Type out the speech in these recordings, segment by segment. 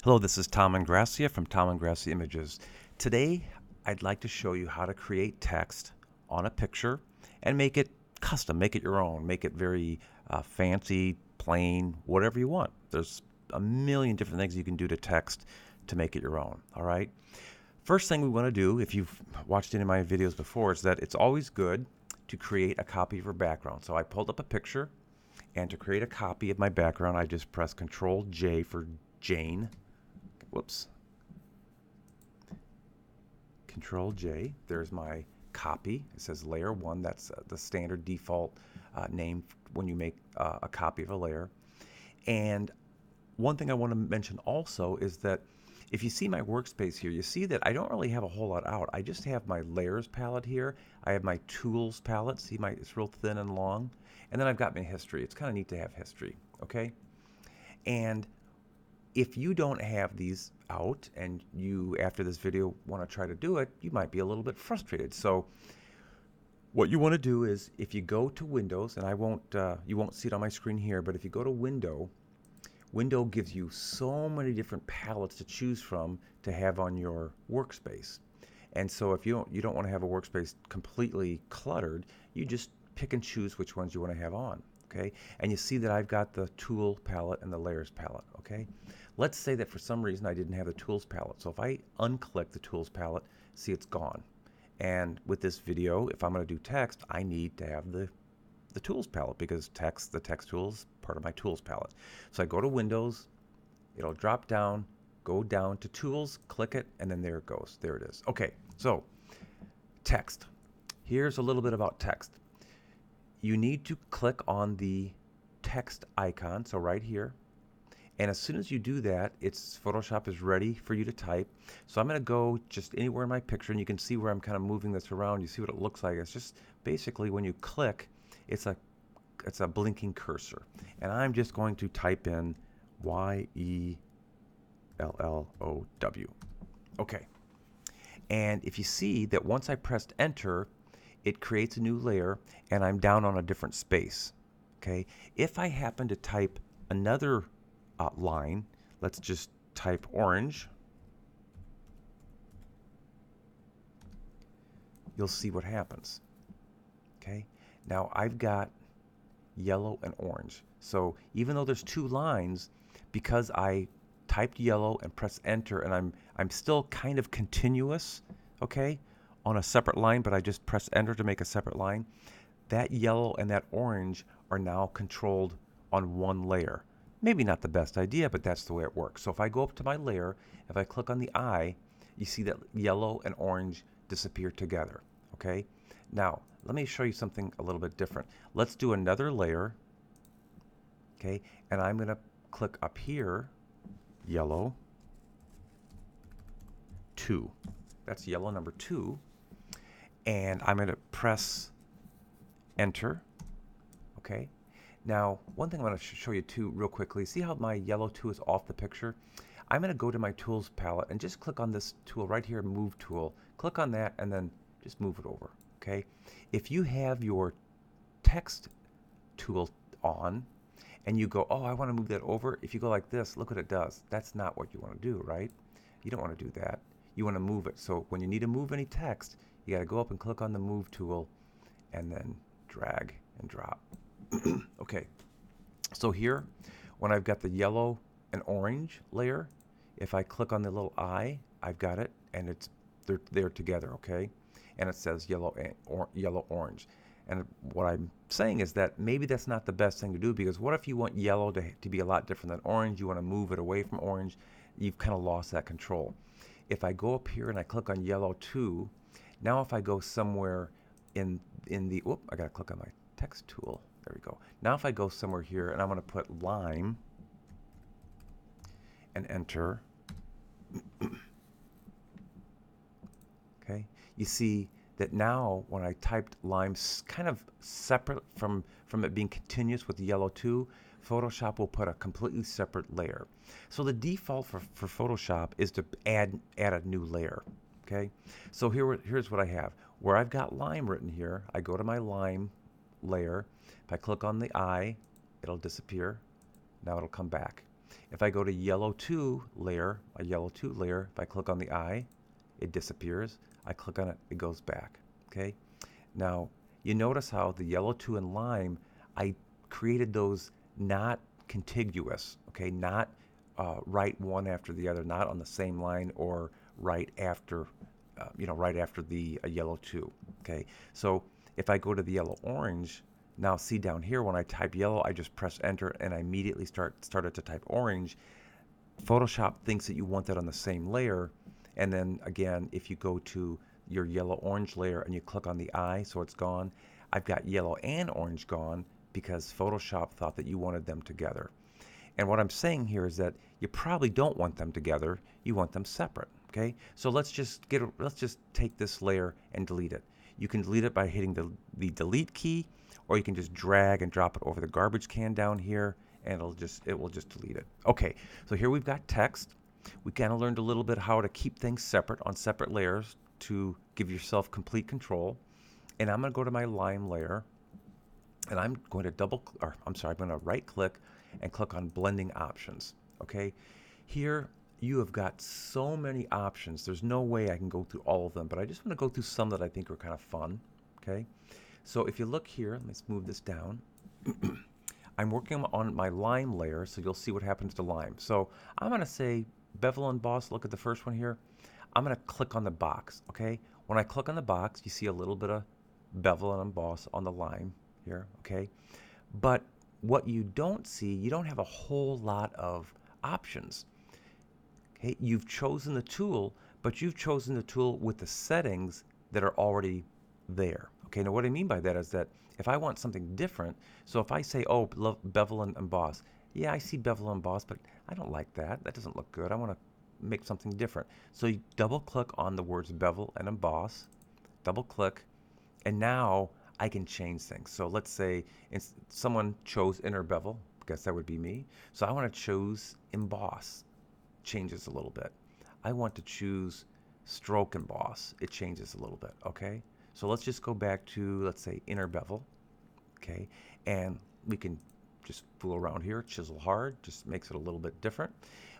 Hello, this is Tom Ingrassia from Tom Ingrassia Images. Today, I'd like to show you how to create text on a picture and make it custom, make it your own, make it very fancy, plain, whatever you want. There's a million different things you can do to text to make it your own, all right? First thing we want to do, if you've watched any of my videos before, is that it's always good to create a copy of your background. So I pulled up a picture, and to create a copy of my background, I just press Control J for Jane. Whoops. Control J. There's my copy. It says layer 1. That's the standard default name when you make a copy of a layer. And one thing I want to mention also is that if you see my workspace here, you see that I don't really have a whole lot out. I just have my layers palette here. I have my tools palette. See, it's real thin and long. And then I've got my history. It's kind of neat to have history, okay? And if you don't have these out and you, after this video, want to try to do it, you might be a little bit frustrated. So what you want to do is, if you go to Windows, and you won't see it on my screen here, but if you go to Window gives you so many different palettes to choose from to have on your workspace. And so if you don't want to have a workspace completely cluttered, you just pick and choose which ones you want to have on. Okay, and you see that I've got the tool palette and the layers palette. Okay, let's say that for some reason I didn't have the tools palette. So if I unclick the tools palette, see, it's gone. And with this video, if I'm going to do text, I need to have the tools palette, because the text tool is part of my tools palette. So I go to Windows, it'll drop down, go down to Tools, click it, and then there it goes. There it is. Okay, so text. Here's a little bit about text. You need to click on the text icon, so right here. And as soon as you do that, Photoshop is ready for you to type. So I'm going to go just anywhere in my picture, and you can see where I'm kind of moving this around. You see what it looks like. It's just basically when you click, it's a blinking cursor. And I'm just going to type in YELLOW. Okay. And if you see that once I pressed enter, it creates a new layer, and I'm down on a different space. Okay. If I happen to type another line, let's just type orange, you'll see what happens. Okay. Now I've got yellow and orange. So even though there's two lines, because I typed yellow and pressed enter, and I'm still kind of continuous, okay, on a separate line, but I just press enter to make a separate line, that yellow and that orange are now controlled on one layer. Maybe not the best idea, but that's the way it works. So if I go up to my layer, if I click on the eye, you see that yellow and orange disappear together. Okay? Now, let me show you something a little bit different. Let's do another layer. Okay? And I'm going to click up here, yellow 2. That's yellow number 2. And I'm going to press enter. Okay? Now, one thing I want to show you too real quickly, see how my yellow 2 is off the picture? I'm going to go to my tools palette and just click on this tool right here, move tool. Click on that and then just move it over. Okay? If you have your text tool on and you go, oh, I want to move that over, if you go like this, look what it does. That's not what you want to do, right? You don't want to do that. You want to move it. So when you need to move any text, you got to go up and click on the move tool and then drag and drop. Okay, so here, when I've got the yellow and orange layer, if I click on the little eye, I've got it, and they're together, okay? And it says yellow orange. And what I'm saying is that maybe that's not the best thing to do, because what if you want yellow to be a lot different than orange? You want to move it away from orange. You've kind of lost that control. If I go up here and I click on yellow 2, now if I go somewhere in the, whoop, I got to click on my text tool. There we go. Now if I go somewhere here and I'm going to put lime and enter, okay, you see that now when I typed lime kind of separate from it being continuous with the yellow 2, Photoshop will put a completely separate layer. So the default for Photoshop is to add a new layer. Okay, so here's what I have. Where I've got lime written here, I go to my lime layer. If I click on the eye, it'll disappear. Now it'll come back. If I go to yellow 2 layer, a yellow 2 layer, if I click on the eye, it disappears. I click on it, it goes back. Okay. Now, you notice how the yellow 2 and lime, I created those not contiguous, okay, not right one after the other, not on the same line or right after, right after the yellow 2, okay. So if I go to the yellow orange, now see down here when I type yellow, I just press enter and I immediately started to type orange. Photoshop thinks that you want that on the same layer, and then again, if you go to your yellow orange layer and you click on the eye so it's gone, I've got yellow and orange gone because Photoshop thought that you wanted them together. And what I'm saying here is that you probably don't want them together, you want them separate. Okay, so let's just take this layer and delete it. You can delete it by hitting the delete key, or you can just drag and drop it over the garbage can down here, and it will just delete it. Okay, so here we've got text. We kind of learned a little bit how to keep things separate on separate layers to give yourself complete control. And I'm going to go to my lime layer, and I'm going to right click and click on blending options. Okay, here you have got so many options. There's no way I can go through all of them, but I just want to go through some that I think are kind of fun. Okay, so if you look here, let's move this down. I'm working on my lime layer, so you'll see what happens to lime. So I'm going to say bevel and emboss. Look at the first one here. I'm going to click on the box. Okay, when I click on the box, you see a little bit of bevel and emboss on the lime here. Okay, but what you don't see, you don't have a whole lot of options. Okay, you've chosen the tool, but you've chosen the tool with the settings that are already there. Okay, now what I mean by that is that if I want something different, so if I say, oh, love bevel and emboss, yeah, I see bevel and emboss, but I don't like that. That doesn't look good. I want to make something different. So you double click on the words bevel and emboss, double click, and now I can change things. So let's say someone chose inner bevel, I guess that would be me. So I want to choose emboss, changes a little bit. I want to choose stroke emboss, it changes a little bit, okay? So let's just go back to, let's say, inner bevel, okay? And we can just fool around here, chisel hard, just makes it a little bit different.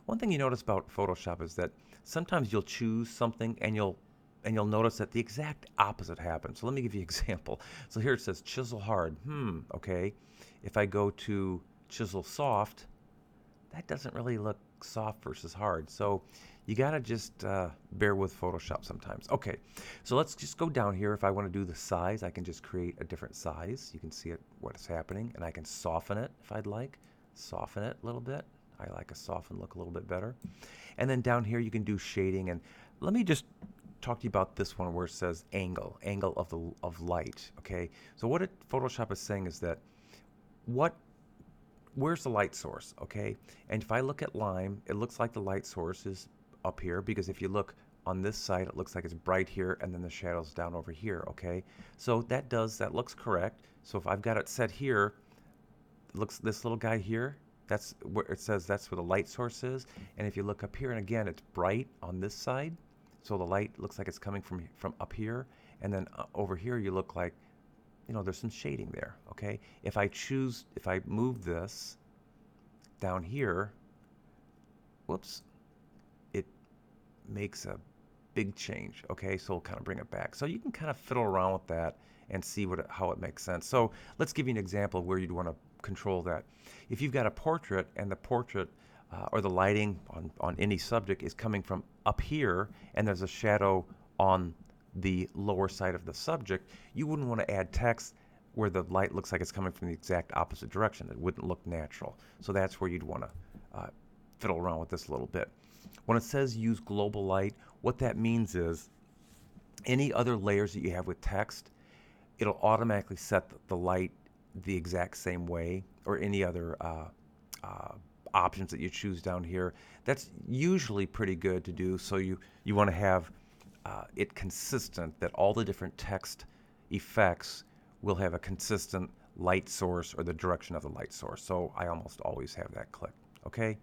One thing you notice about Photoshop is that sometimes you'll choose something and you'll notice that the exact opposite happens. So let me give you an example. So here it says chisel hard. Okay. If I go to chisel soft, that doesn't really look soft versus hard. So you got to just bear with Photoshop sometimes. Okay, so let's just go down here. If I want to do the size, I can just create a different size. You can see what's happening, and I can soften it if I'd like. Soften it a little bit. I like a softened look a little bit better. And then down here you can do shading. And let me just talk to you about this one where it says angle of light. Okay, so what Photoshop is saying is that where's the light source? Okay, and if I look at lime, it looks like the light source is up here, because if you look on this side, it looks like it's bright here and then the shadow's down over here. Okay, so that looks correct. So if I've got it set here, it looks, this little guy here, that's where it says that's where the light source is. And if you look up here, and again, it's bright on this side, so the light looks like it's coming from up here, and then over here you look like, there's some shading there. Okay, if I move this down here, whoops, it makes a big change. Okay, so we'll kind of bring it back. So you can kind of fiddle around with that and see how it makes sense. So let's give you an example of where you'd want to control that. If you've got a portrait and the portrait or the lighting on any subject is coming from up here, and there's a shadow on the lower side of the subject, you wouldn't want to add text where the light looks like it's coming from the exact opposite direction. It wouldn't look natural. So that's where you'd want to fiddle around with this a little bit. When it says use global light, what that means is any other layers that you have with text, it'll automatically set the light the exact same way, or any other options that you choose down here. That's usually pretty good to do. So you want to have it consistent, that all the different text effects will have a consistent light source or the direction of the light source. So I almost always have that clicked. Okay,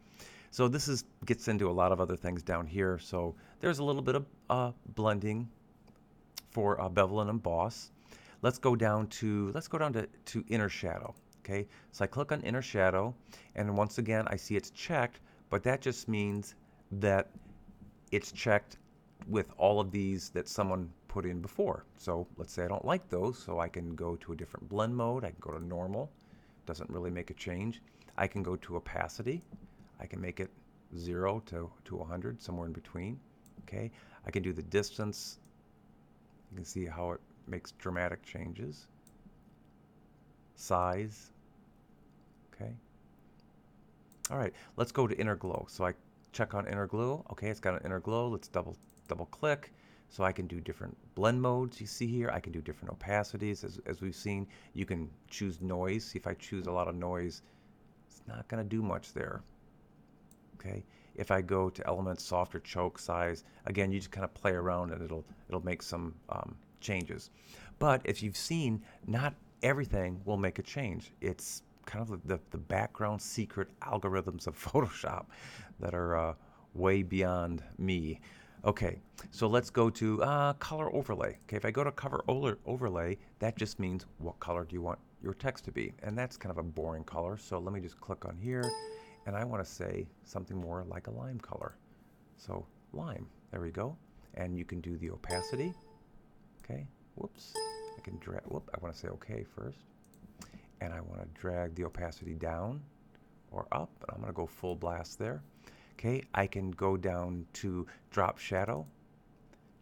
so this gets into a lot of other things down here. So there's a little bit of blending for bevel and emboss. Let's go down to inner shadow. Okay, so I click on inner shadow, and once again I see it's checked, but that just means that it's checked with all of these that someone put in before. So let's say I don't like those, so I can go to a different blend mode. I can go to normal, doesn't really make a change. I can go to opacity. I can make it 0 to 100, somewhere in between. Okay, I can do the distance. You can see how it makes dramatic changes. Size. Okay. All right, let's go to inner glow. So I check on inner glow. Okay, it's got an inner glow. Let's double click. So I can do different blend modes you see here. I can do different opacities as we've seen. You can choose noise. See, if I choose a lot of noise, it's not going to do much there. Okay, if I go to elements, softer choke, size, again, you just kind of play around and it'll make some changes. But if you've seen, not everything will make a change. It's kind of the background secret algorithms of Photoshop that are way beyond me. Okay, so let's go to color overlay. Okay, if I go to color overlay, that just means what color do you want your text to be? And that's kind of a boring color. So let me just click on here, and I want to say something more like a lime color. So lime, there we go. And you can do the opacity. Okay, whoops, I can drag, I want to say okay first. And I want to drag the opacity down or up, and I'm going to go full blast there. Okay, I can go down to drop shadow.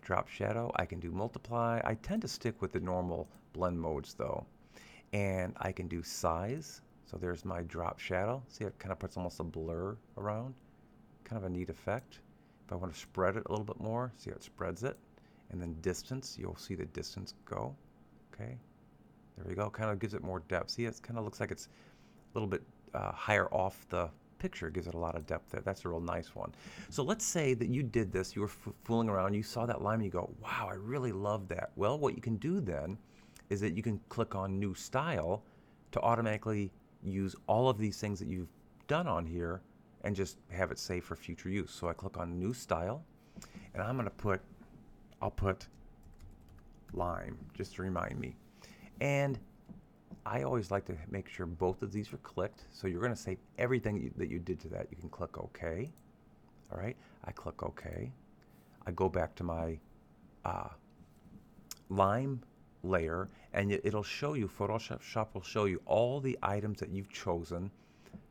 Drop shadow, I can do multiply. I tend to stick with the normal blend modes though. And I can do size. So there's my drop shadow. See, it kind of puts almost a blur around. Kind of a neat effect. If I want to spread it a little bit more, see how it spreads it. And then distance, you'll see the distance go. Okay, there we go. Kind of gives it more depth. See, it kind of looks like it's a little bit higher off the picture. It gives it a lot of depth there. That's a real nice one. So let's say that you did this, you were fooling around, you saw that line and you go, wow, I really love that. Well, what you can do then is that you can click on new style to automatically use all of these things that you've done on here and just have it saved for future use. So I click on new style, and I'm going to I'll put lime just to remind me. And I always like to make sure both of these are clicked. So you're going to save everything that you did to that. You can click OK. All right, I click OK. I go back to my lime layer, and it'll show you, Photoshop will show you all the items that you've chosen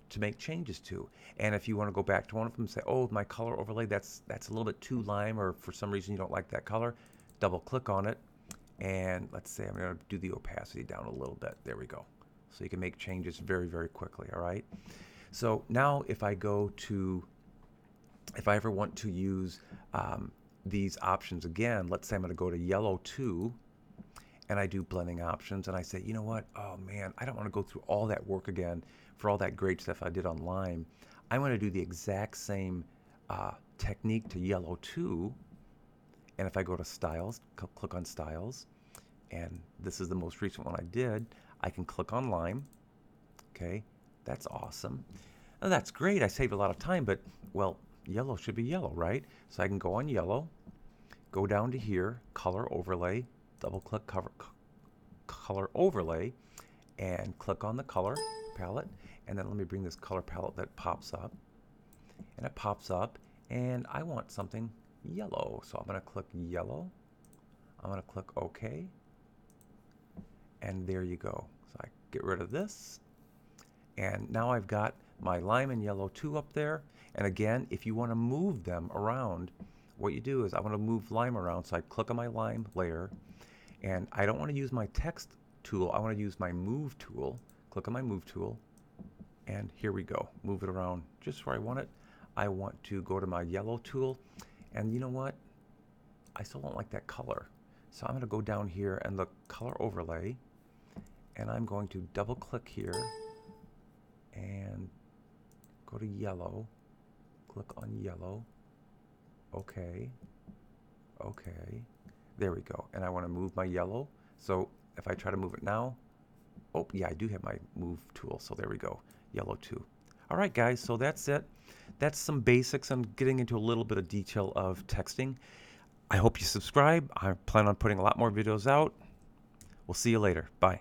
to make changes to. And if you want to go back to one of them and say, oh, my color overlay, that's a little bit too lime, or for some reason you don't like that color, double click on it. And let's say I'm going to do the opacity down a little bit. There we go. So you can make changes very, very quickly, all right? So now if I ever want to use these options again, let's say I'm going to go to yellow 2, and I do blending options, and I say, you know what? Oh man, I don't want to go through all that work again for all that great stuff I did on lime. I want to do the exact same technique to yellow 2. And if I go to styles, click on styles, and this is the most recent one I did, I can click on lime. Okay, that's awesome. Now that's great, I saved a lot of time, but well, yellow should be yellow, right? So I can go on yellow, go down to here, color overlay, double click color overlay, and click on the color palette, and then let me bring this color palette that pops up, and it pops up, and I want something yellow. So I'm going to click yellow. I'm going to click OK. And there you go. So I get rid of this. And now I've got my lime and yellow 2 up there. And again, if you want to move them around, what you do is I want to move lime around. So I click on my lime layer. And I don't want to use my text tool. I want to use my move tool. Click on my move tool. And here we go. Move it around just where I want it. I want to go to my yellow tool. And you know what? I still don't like that color. So I'm going to go down here and look color overlay. And I'm going to double click here and go to yellow. Click on yellow. Okay. Okay. There we go. And I want to move my yellow. So if I try to move it now, oh yeah, I do have my move tool. So there we go. Yellow 2. All right, guys, so that's it. That's some basics. I'm getting into a little bit of detail of texting. I hope you subscribe. I plan on putting a lot more videos out. We'll see you later. Bye.